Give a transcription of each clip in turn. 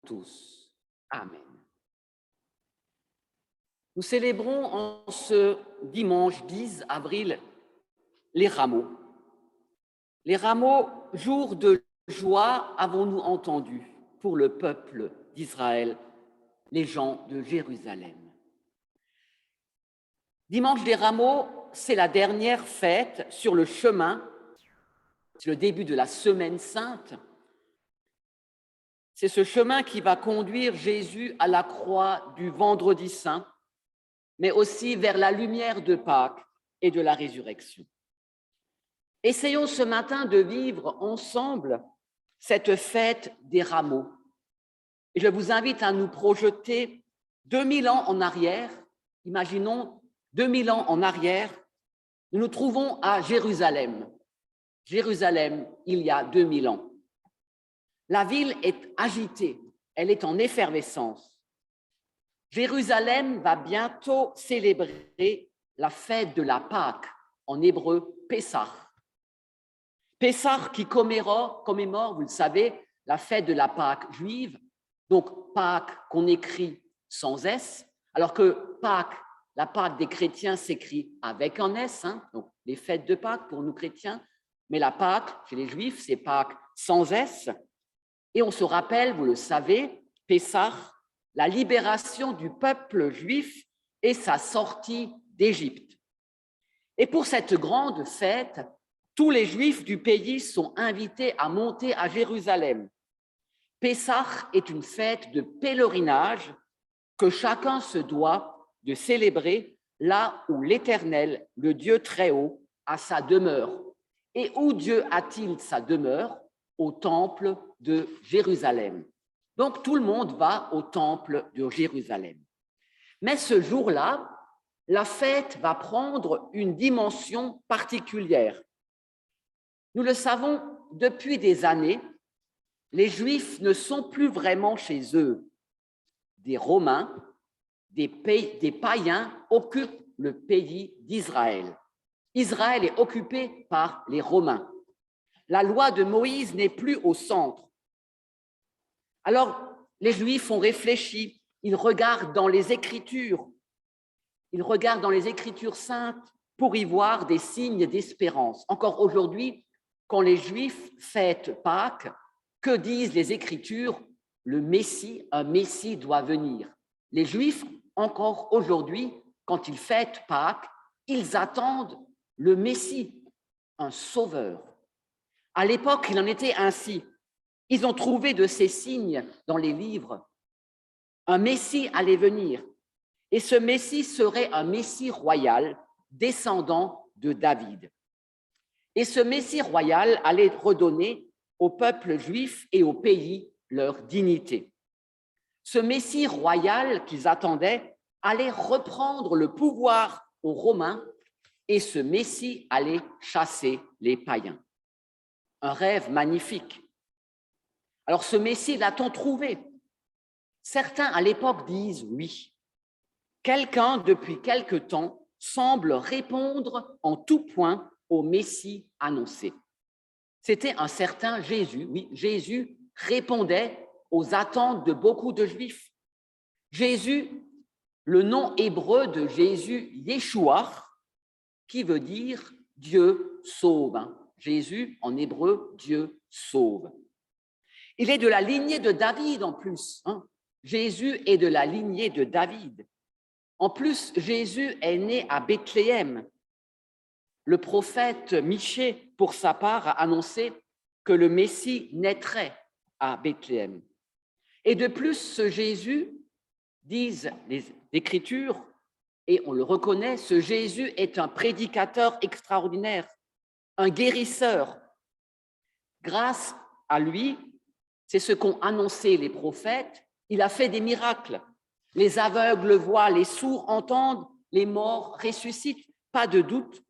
tous. Amen. Nous célébrons en ce dimanche 10 avril les rameaux. Les rameaux, jour de joie, avons-nous entendu, pour le peuple d'Israël, les gens de Jérusalem. Dimanche des rameaux, c'est la dernière fête sur le chemin, c'est le début de la Semaine sainte. C'est ce chemin qui va conduire Jésus à la croix du Vendredi saint, mais aussi vers la lumière de Pâques et de la résurrection. Essayons ce matin de vivre ensemble cette fête des rameaux. Et je vous invite à nous projeter 2000 ans en arrière. Imaginons 2000 ans en arrière, nous nous trouvons à Jérusalem. Jérusalem, il y a 2000 ans. La ville est agitée, elle est en effervescence. Jérusalem va bientôt célébrer la fête de la Pâque, en hébreu Pessah. Pessah qui commémore, vous le savez, la fête de la Pâque juive, donc Pâques qu'on écrit sans S, alors que Pâques, la Pâque des chrétiens s'écrit avec un S, donc les fêtes de Pâques pour nous chrétiens, mais la Pâque chez les juifs, c'est Pâques sans S. Et on se rappelle, vous le savez, Pessah, la libération du peuple juif et sa sortie d'Égypte. Et pour cette grande fête, tous les juifs du pays sont invités à monter à Jérusalem. Pessah est une fête de pèlerinage que chacun se doit de célébrer là où l'Éternel, le Dieu Très-Haut, a sa demeure. Et où Dieu a-t-il sa demeure? Au temple de Jérusalem. Donc tout le monde va au temple de Jérusalem. Mais ce jour-là, la fête va prendre une dimension particulière. Nous le savons depuis des années, les Juifs ne sont plus vraiment chez eux. Des Romains, des païens occupent le pays d'Israël. Israël est occupé par les Romains. La loi de Moïse n'est plus au centre. Alors, les Juifs ont réfléchi, ils regardent dans les Écritures saintes pour y voir des signes d'espérance. Encore aujourd'hui, quand les Juifs fêtent Pâques, que disent les Écritures? Le Messie, un Messie doit venir. Les Juifs, encore aujourd'hui, quand ils fêtent Pâques, ils attendent le Messie, un sauveur. À l'époque, il en était ainsi. Ils ont trouvé de ces signes dans les livres. Un Messie allait venir. Et ce Messie serait un Messie royal, descendant de David. Et ce Messie royal allait redonner au peuple juif et au pays leur dignité. Ce Messie royal qu'ils attendaient allait reprendre le pouvoir aux Romains et ce Messie allait chasser les païens. Un rêve magnifique. Alors ce Messie, l'a-t-on trouvé? Certains à l'époque disent oui. Quelqu'un, depuis quelque temps, semble répondre en tout point au Messie annoncé. C'était un certain Jésus. Oui, Jésus répondait aux attentes de beaucoup de Juifs. Jésus, le nom hébreu de Jésus, Yeshua, qui veut dire Dieu sauve. Jésus, en hébreu, Dieu sauve. Il est de la lignée de David en plus. Jésus est de la lignée de David. En plus, Jésus est né à Bethléem. Le prophète Michée, pour sa part, a annoncé que le Messie naîtrait à Bethléem. Et de plus, ce Jésus, disent les Écritures, et on le reconnaît, ce Jésus est un prédicateur extraordinaire, un guérisseur. Grâce à lui, c'est ce qu'ont annoncé les prophètes, il a fait des miracles. Les aveugles voient, les sourds entendent, les morts ressuscitent. Pas de doute,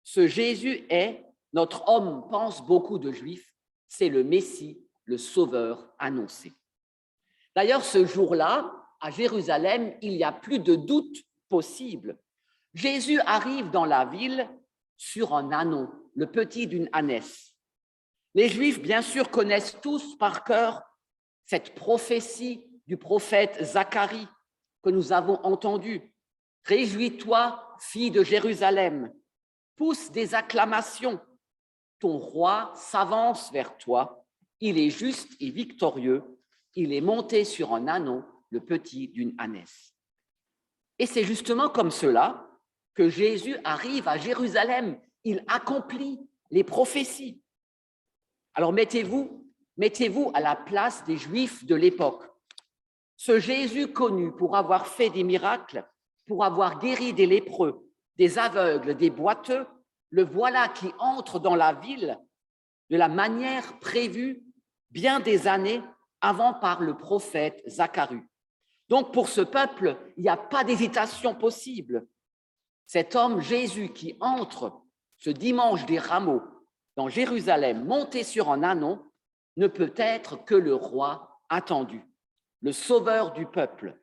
ce Jésus est, notre homme pense beaucoup de Juifs, c'est le Messie, le Sauveur annoncé. D'ailleurs, ce jour-là, à Jérusalem, il n'y a plus de doute possible. Jésus arrive dans la ville sur un ânon, le petit d'une ânesse. Les Juifs, bien sûr, connaissent tous par cœur cette prophétie du prophète Zacharie que nous avons entendue. Réjouis-toi, fille de Jérusalem, pousse des acclamations. Ton roi s'avance vers toi, il est juste et victorieux, il est monté sur un ânon, le petit d'une ânesse. Et c'est justement comme cela que Jésus arrive à Jérusalem, il accomplit les prophéties. Alors mettez-vous à la place des Juifs de l'époque. Ce Jésus connu pour avoir fait des miracles, pour avoir guéri des lépreux, des aveugles, des boiteux, le voilà qui entre dans la ville de la manière prévue bien des années avant par le prophète Zacharie. Donc pour ce peuple, il n'y a pas d'hésitation possible. Cet homme Jésus qui entre ce dimanche des Rameaux dans Jérusalem, monté sur un ânon, ne peut être que le roi attendu, le sauveur du peuple.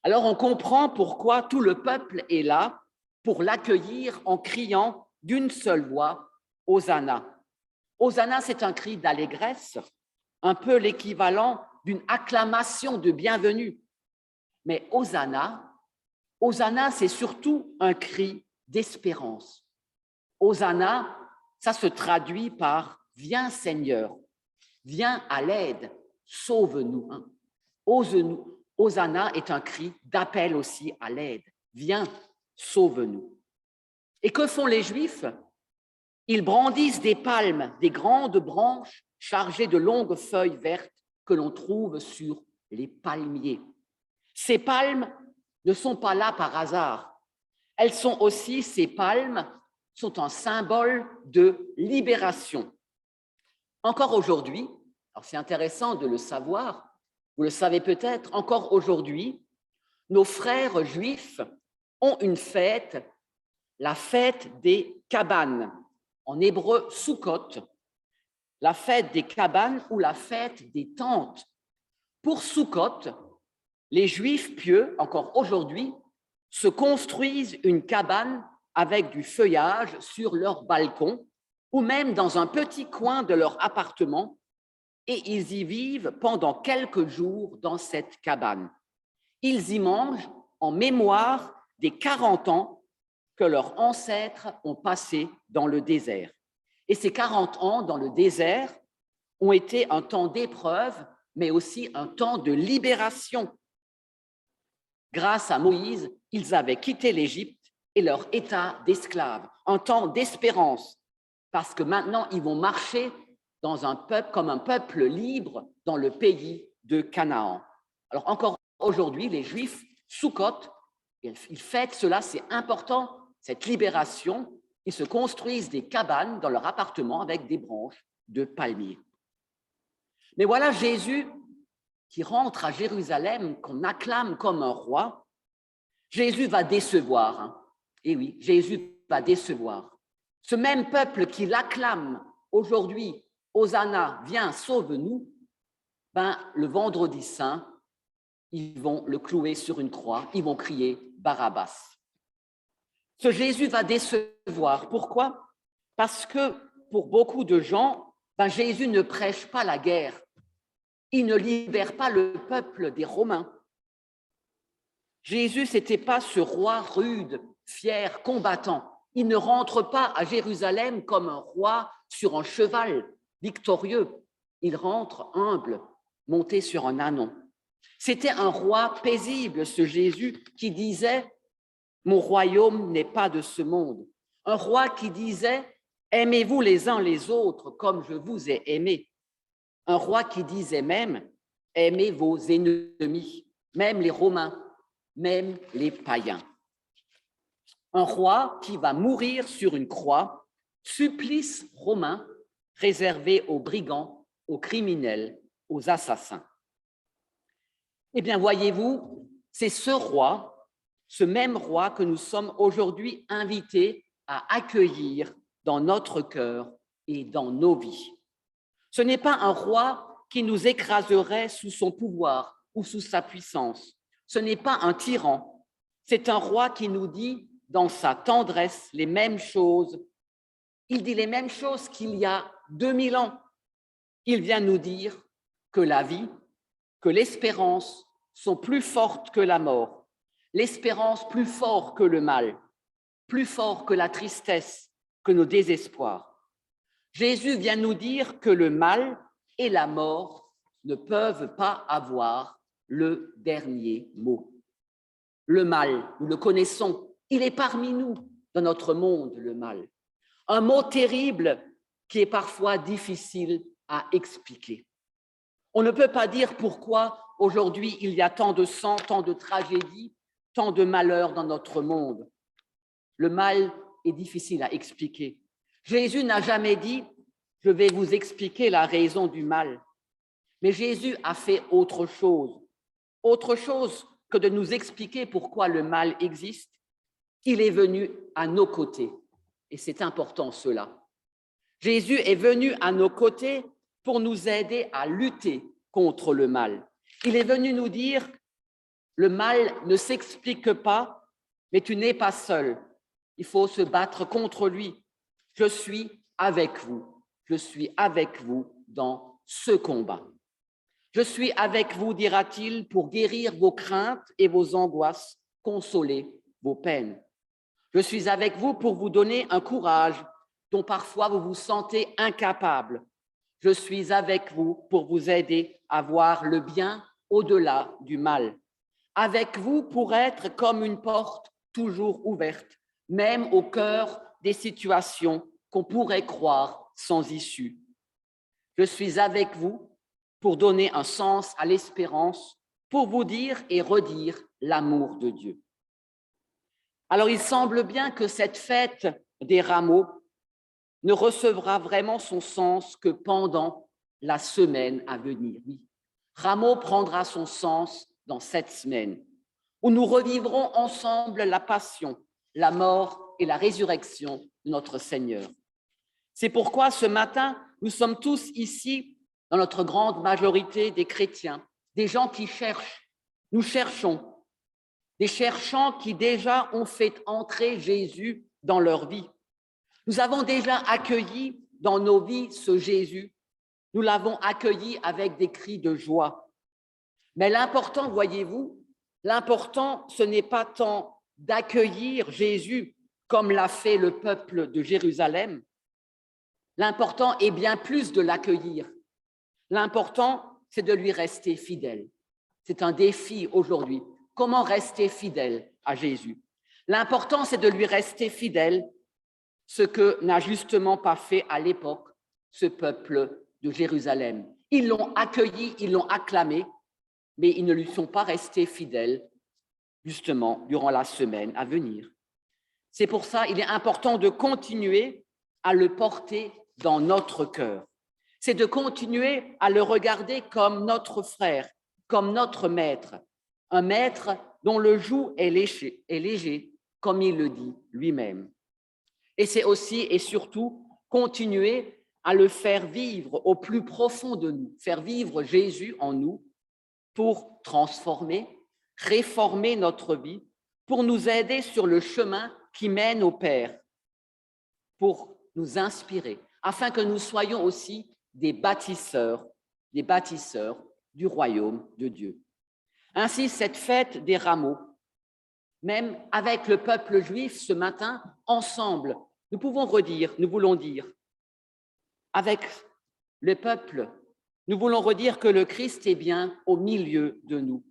Alors on comprend pourquoi tout le peuple est là pour l'accueillir en criant d'une seule voix « Hosanna ». Hosanna, c'est un cri d'allégresse, un peu l'équivalent d'une acclamation de bienvenue. Mais Hosanna, c'est surtout un cri d'espérance. Hosanna, ça se traduit par « Viens Seigneur ». Viens à l'aide, sauve-nous. Hosanna est un cri d'appel aussi à l'aide. Viens, sauve-nous. Et que font les Juifs? Ils brandissent des palmes, des grandes branches chargées de longues feuilles vertes que l'on trouve sur les palmiers. Ces palmes ne sont pas là par hasard. Elles sont aussi, ces palmes sont un symbole de libération. Encore aujourd'hui, alors c'est intéressant de le savoir, vous le savez peut-être, encore aujourd'hui, nos frères juifs ont une fête, la fête des cabanes, en hébreu Sukkot, la fête des cabanes ou la fête des tentes. Pour Sukkot, les juifs pieux, encore aujourd'hui, se construisent une cabane avec du feuillage sur leur balcon ou même dans un petit coin de leur appartement, et ils y vivent pendant quelques jours dans cette cabane. Ils y mangent en mémoire des 40 ans que leurs ancêtres ont passés dans le désert. Et ces 40 ans dans le désert ont été un temps d'épreuve, mais aussi un temps de libération. Grâce à Moïse, ils avaient quitté l'Égypte et leur état d'esclaves, un temps d'espérance, parce que maintenant, ils vont marcher dans un peuple, comme un peuple libre dans le pays de Canaan. Alors encore aujourd'hui, les Juifs, Sukkot, ils fêtent cela, c'est important, cette libération. Ils se construisent des cabanes dans leur appartement avec des branches de palmiers. Mais voilà Jésus qui rentre à Jérusalem, qu'on acclame comme un roi. Jésus va décevoir. Et oui, Jésus va décevoir. Ce même peuple qui l'acclame aujourd'hui, Hosanna, viens, sauve-nous, le vendredi saint, ils vont le clouer sur une croix, ils vont crier Barabbas. Ce Jésus va décevoir. Pourquoi? Parce que pour beaucoup de gens, Jésus ne prêche pas la guerre. Il ne libère pas le peuple des Romains. Jésus, ce n'était pas ce roi rude, fier, combattant. Il ne rentre pas à Jérusalem comme un roi sur un cheval victorieux. Il rentre humble, monté sur un ânon. C'était un roi paisible, ce Jésus, qui disait « Mon royaume n'est pas de ce monde ». Un roi qui disait « Aimez-vous les uns les autres comme je vous ai aimés ». Un roi qui disait même « Aimez vos ennemis », même les Romains, même les païens. Un roi qui va mourir sur une croix, supplice romain réservé aux brigands, aux criminels, aux assassins. Eh bien, voyez-vous, c'est ce roi, ce même roi que nous sommes aujourd'hui invités à accueillir dans notre cœur et dans nos vies. Ce n'est pas un roi qui nous écraserait sous son pouvoir ou sous sa puissance. Ce n'est pas un tyran. C'est un roi qui nous dit dans sa tendresse les mêmes choses. Il dit les mêmes choses qu'il y a 2000 ans. Il vient nous dire que la vie, que l'espérance sont plus fortes que la mort, l'espérance plus fort que le mal, plus fort que la tristesse, que nos désespoirs. Jésus vient nous dire que le mal et la mort ne peuvent pas avoir le dernier mot. Le mal, nous le connaissons, il est parmi nous, dans notre monde, le mal. Un mot terrible qui est parfois difficile à expliquer. On ne peut pas dire pourquoi aujourd'hui il y a tant de sang, tant de tragédies, tant de malheurs dans notre monde. Le mal est difficile à expliquer. Jésus n'a jamais dit « je vais vous expliquer la raison du mal ». Mais Jésus a fait autre chose que de nous expliquer pourquoi le mal existe. Il est venu à nos côtés, et c'est important cela. Jésus est venu à nos côtés pour nous aider à lutter contre le mal. Il est venu nous dire « le mal ne s'explique pas, mais tu n'es pas seul. Il faut se battre contre lui. Je suis avec vous. Je suis avec vous dans ce combat. Je suis avec vous, dira-t-il, pour guérir vos craintes et vos angoisses, consoler vos peines. Je suis avec vous pour vous donner un courage dont parfois vous vous sentez incapable. Je suis avec vous pour vous aider à voir le bien au-delà du mal. Avec vous pour être comme une porte toujours ouverte, même au cœur des situations qu'on pourrait croire sans issue. Je suis avec vous pour donner un sens à l'espérance, pour vous dire et redire l'amour de Dieu. Alors, il semble bien que cette fête des rameaux ne recevra vraiment son sens que pendant la semaine à venir. Oui, Rameaux prendra son sens dans cette semaine, où nous revivrons ensemble la passion, la mort et la résurrection de notre Seigneur. C'est pourquoi ce matin, nous sommes tous ici, dans notre grande majorité des chrétiens, des gens qui cherchent, nous cherchons, des cherchants qui déjà ont fait entrer Jésus dans leur vie. Nous avons déjà accueilli dans nos vies ce Jésus. Nous l'avons accueilli avec des cris de joie. Mais l'important, voyez-vous, l'important, ce n'est pas tant d'accueillir Jésus comme l'a fait le peuple de Jérusalem. L'important est bien plus de l'accueillir. L'important, c'est de lui rester fidèle. C'est un défi aujourd'hui. Comment rester fidèle à Jésus? L'important, c'est de lui rester fidèle, ce que n'a justement pas fait à l'époque ce peuple de Jérusalem. Ils l'ont accueilli, ils l'ont acclamé, mais ils ne lui sont pas restés fidèles, justement, durant la semaine à venir. C'est pour ça qu'il est important de continuer à le porter dans notre cœur. C'est de continuer à le regarder comme notre frère, comme notre maître, un maître dont le joug est léger, comme il le dit lui-même. Et c'est aussi et surtout continuer à le faire vivre au plus profond de nous, faire vivre Jésus en nous pour transformer, réformer notre vie, pour nous aider sur le chemin qui mène au Père, pour nous inspirer, afin que nous soyons aussi des bâtisseurs du royaume de Dieu. Ainsi, cette fête des rameaux, même avec le peuple juif ce matin, ensemble, nous voulons dire, avec le peuple, nous voulons redire que le Christ est bien au milieu de nous,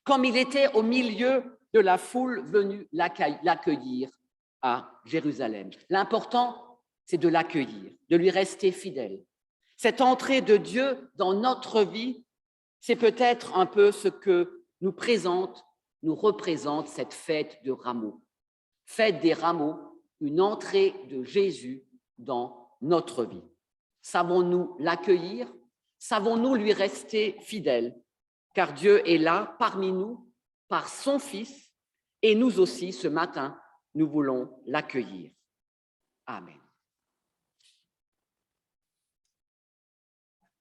comme il était au milieu de la foule venue l'accueillir à Jérusalem. L'important, c'est de l'accueillir, de lui rester fidèle. Cette entrée de Dieu dans notre vie, c'est peut-être un peu ce que nous représente cette fête de rameaux. Fête des rameaux, une entrée de Jésus dans notre vie. Savons-nous l'accueillir? Savons-nous lui rester fidèles? Car Dieu est là parmi nous par son Fils et nous aussi ce matin, nous voulons l'accueillir. Amen.